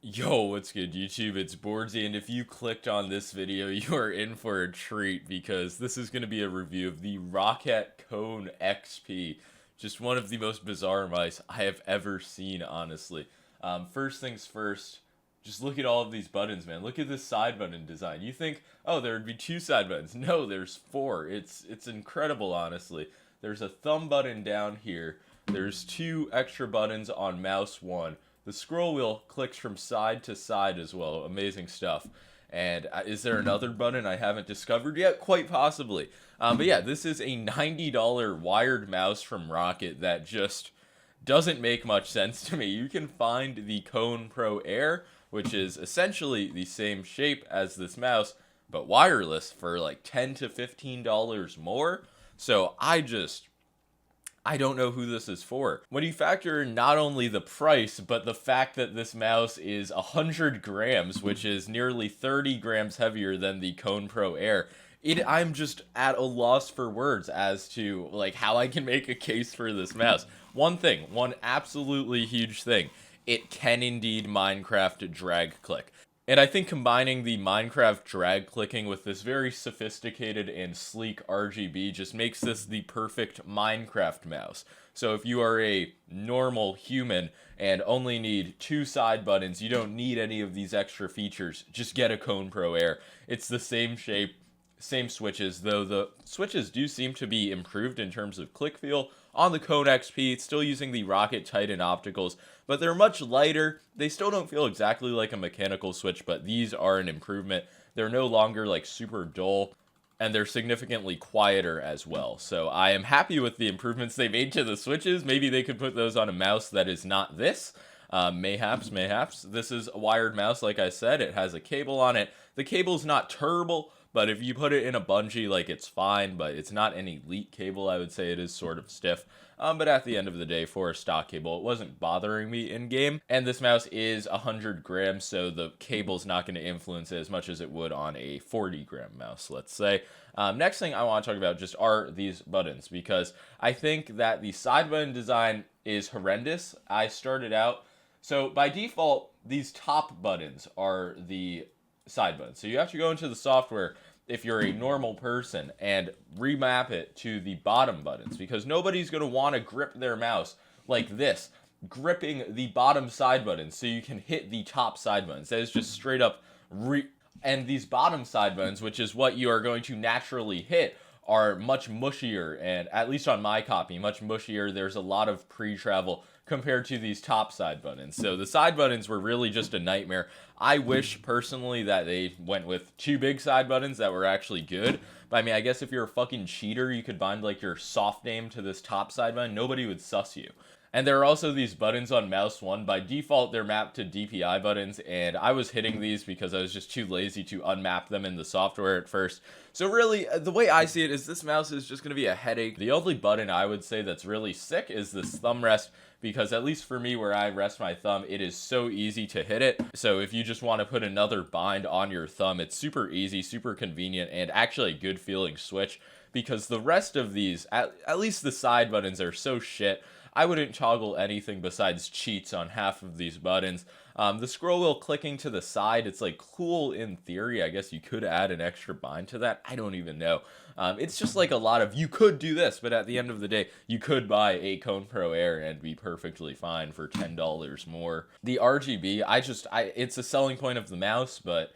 Yo, what's good, YouTube? It's boardzy, and if you clicked on this video, you are in for a treat because this is going to be a review of the Roccat Kone XP. Just one of the most bizarre mice I have ever seen, honestly. First things first, just look at all of these buttons, man. Look at this side button design. You think, oh, there would be two side buttons. No, there's four. It's incredible, honestly. There's a thumb button down here. There's two extra buttons on mouse one. The scroll wheel clicks from side to side as well. Amazing stuff. And is there another button I haven't discovered yet? Quite possibly. But yeah, this is a $90 wired mouse from Roccat that just doesn't make much sense to me. You can find the Kone Pro Air, which is essentially the same shape as this mouse, but wireless for like $10 to $15 more. So I don't know who this is for. When you factor in not only the price, but the fact that this mouse is 100 grams, which is nearly 30 grams heavier than the Kone Pro Air, I'm just at a loss for words as to like how I can make a case for this mouse. One absolutely huge thing. It can indeed Minecraft drag click. And I think combining the Minecraft drag clicking with this very sophisticated and sleek RGB just makes this the perfect Minecraft mouse. So if you are a normal human and only need two side buttons, you don't need any of these extra features, just get a Kone Pro Air. It's the same shape, same switches, though the switches do seem to be improved in terms of click feel. On the Kone XP, it's still using the Roccat Titan opticals, but they're much lighter. They still don't feel exactly like a mechanical switch, but these are an improvement. They're no longer like super dull, and they're significantly quieter as well. So I am happy with the improvements they made to the switches. Maybe they could put those on a mouse that is not this. Mayhaps. This is a wired mouse, like I said. It has a cable on it. The cable's not terrible, but if you put it in a bungee, like, it's fine, but it's not an elite cable. I would say it is sort of stiff. But at the end of the day, for a stock cable, it wasn't bothering me in game. And this mouse is 100 grams, so the cable's not going to influence it as much as it would on a 40-gram mouse, let's say. Next thing I want to talk about just are these buttons, because I think that the side button design is horrendous. I started out, so by default, these top buttons are the side buttons. So you have to go into the software if you're a normal person and remap it to the bottom buttons, because nobody's going to want to grip their mouse like this, gripping the bottom side buttons so you can hit the top side buttons. That is just straight up and these bottom side buttons, which is what you are going to naturally hit, are much mushier, and at least on my copy, much mushier. There's a lot of pre-travel compared to these top side buttons. So the side buttons were really just a nightmare. I wish personally that they went with two big side buttons that were actually good. But I mean, I guess if you're a fucking cheater, you could bind like your soft name to this top side button. Nobody would suss you. And there are also these buttons on mouse one. By default, they're mapped to DPI buttons, and I was hitting these because I was just too lazy to unmap them in the software at first. So really, the way I see it is this mouse is just going to be a headache. The only button I would say that's really sick is this thumb rest, because at least for me, where I rest my thumb, it is so easy to hit it. So if you just want to put another bind on your thumb, it's super easy, super convenient, and actually a good feeling switch, because the rest of these, at least the side buttons, are so shit. I wouldn't toggle anything besides cheats on half of these buttons. The scroll wheel clicking to the side, it's like cool in theory. I guess you could add an extra bind to that. I don't even know. It's just like a lot of, you could do this, but at the end of the day, you could buy a Kone Pro Air and be perfectly fine for $10 more. The RGB, it's a selling point of the mouse, but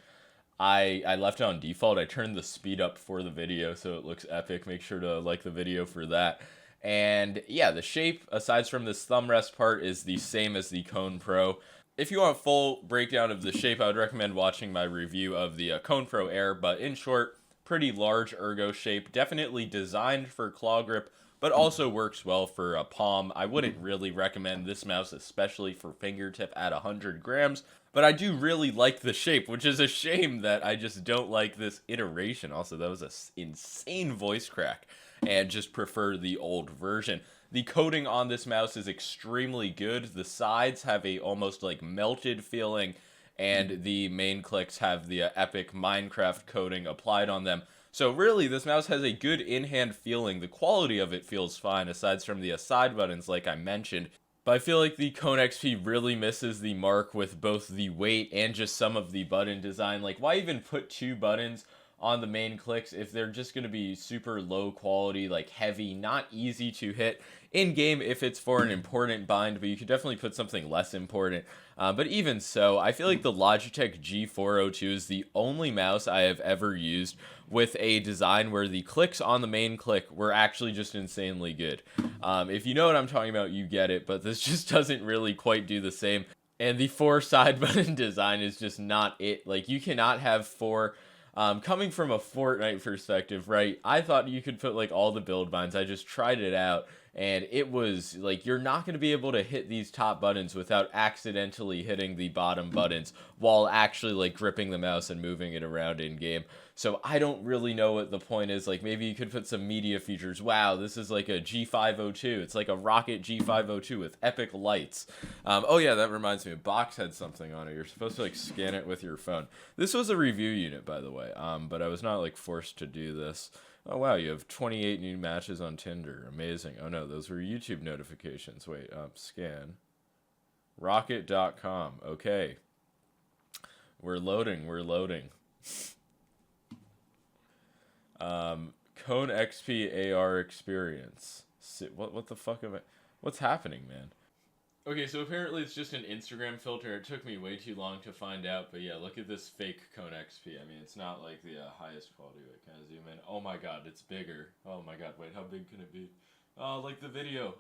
I left it on default. I turned the speed up for the video so it looks epic. Make sure to like the video for that. And yeah, the shape, aside from this thumb rest part, is the same as the Kone Pro. If you want a full breakdown of the shape, I would recommend watching my review of the Kone Pro Air. But in short, pretty large ergo shape, definitely designed for claw grip, but also works well for a palm. I wouldn't really recommend this mouse, especially for fingertip at 100 grams. But I do really like the shape, which is a shame that I just don't like this iteration. Also, that was an insane voice crack, and just prefer the old version. The coating on this mouse is extremely good. The sides have a almost like melted feeling, and the main clicks have the epic Minecraft coating applied on them. So really, this mouse has a good in-hand feeling. The quality of it feels fine, aside from the side buttons, like I mentioned. But I feel like the Kone XP really misses the mark with both the weight and just some of the button design. Like, why even put 2 buttons on the main clicks if they're just going to be super low quality, like heavy, not easy to hit in game if it's for an important bind, but you could definitely put something less important. But even so, I feel like the Logitech G402 is the only mouse I have ever used with a design where the clicks on the main click were actually just insanely good. If you know what I'm talking about, you get it, but this just doesn't really quite do the same. And the 4 side button design is just not it. Like, you cannot have 4... coming from a Fortnite perspective, right, I thought you could put like all the build binds. I just tried it out, and it was like, you're not going to be able to hit these top buttons without accidentally hitting the bottom buttons while actually like gripping the mouse and moving it around in game. So I don't really know what the point is. Like, maybe you could put some media features. Wow, this is like a G502. It's like a Roccat G502 with epic lights. Oh yeah, that reminds me. A box had something on it. You're supposed to like scan it with your phone. This was a review unit, by the way. But I was not like forced to do this. Oh wow, you have 28 new matches on Tinder. Amazing. Oh no, those were YouTube notifications. Wait, scan. Roccat.com. Okay. We're loading. Kone XP AR experience. What the fuck am I... What's happening, man? Okay, so apparently it's just an Instagram filter. It took me way too long to find out, but yeah, look at this fake Kone XP. I mean, it's not like the highest quality. Wait, can I zoom in? Oh my god, it's bigger. Oh my god, wait, how big can it be? Oh, like the video.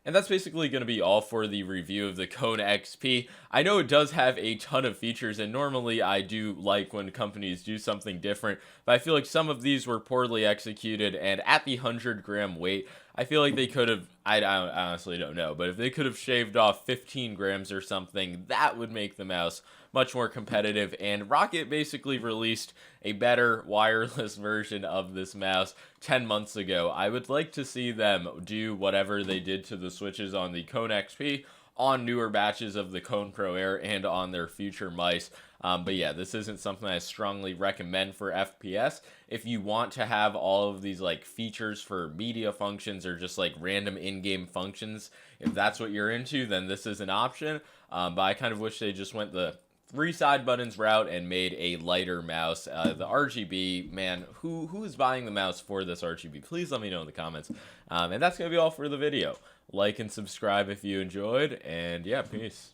And that's basically going to be all for the review of the Kone XP. I know it does have a ton of features, and normally I do like when companies do something different, but I feel like some of these were poorly executed, and at the 100-gram weight, I feel like they could have, I honestly don't know, but if they could have shaved off 15 grams or something, that would make the mouse much more competitive. And Roccat basically released a better wireless version of this mouse 10 months ago. I would like to see them do whatever they did to the switches on the Kone XP on newer batches of the Kone Pro Air and on their future mice. But yeah, this isn't something I strongly recommend for FPS. If you want to have all of these like features for media functions or just like random in-game functions, if that's what you're into, then this is an option. But I kind of wish they just went the 3 side buttons route and made a lighter mouse. The RGB, man, who is buying the mouse for this RGB? Please let me know in the comments. And that's going to be all for the video. Like and subscribe if you enjoyed, and yeah, peace.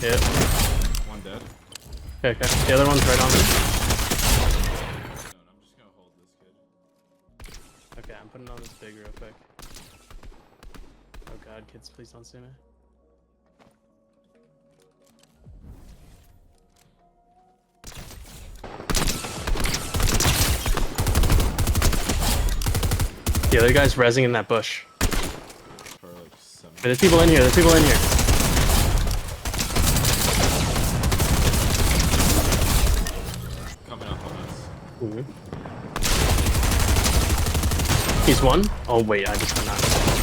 Yeah. One dead. Okay. The other one's right on me. I'm just gonna hold this kid. Okay, I'm putting on this big real quick. Oh god, kids, please don't see me. The other guy's rezzing in that bush. There's people in here. Coming up on us. He's one? Oh wait, I just went out.